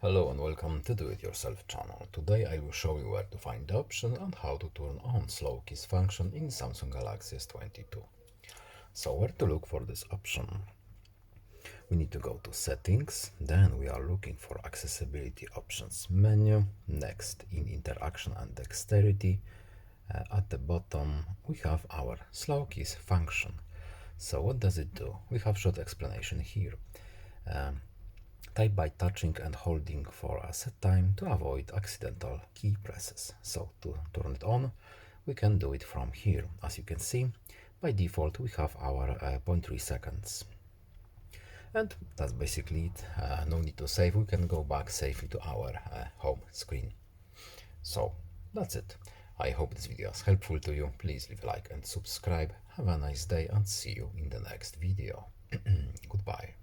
Hello and welcome to Do It Yourself channel. Today I will show you where to find the option and how to turn on slow keys function in Samsung Galaxy S22. So where to look for this option? We need to go to settings, then we are looking for accessibility options menu, next in interaction and dexterity. At the bottom we have our slow keys function. So what does it do? We have short explanation here. Type by touching and holding for a set time to avoid accidental key presses. So to turn it on, we can do it from here. As you can see, by default we have our 0.3 seconds. And that's basically it. No need to save. We can go back safely to our home screen. So that's it. I hope this video is helpful to you. Please leave a like and subscribe. Have a nice day and see you in the next video. Goodbye.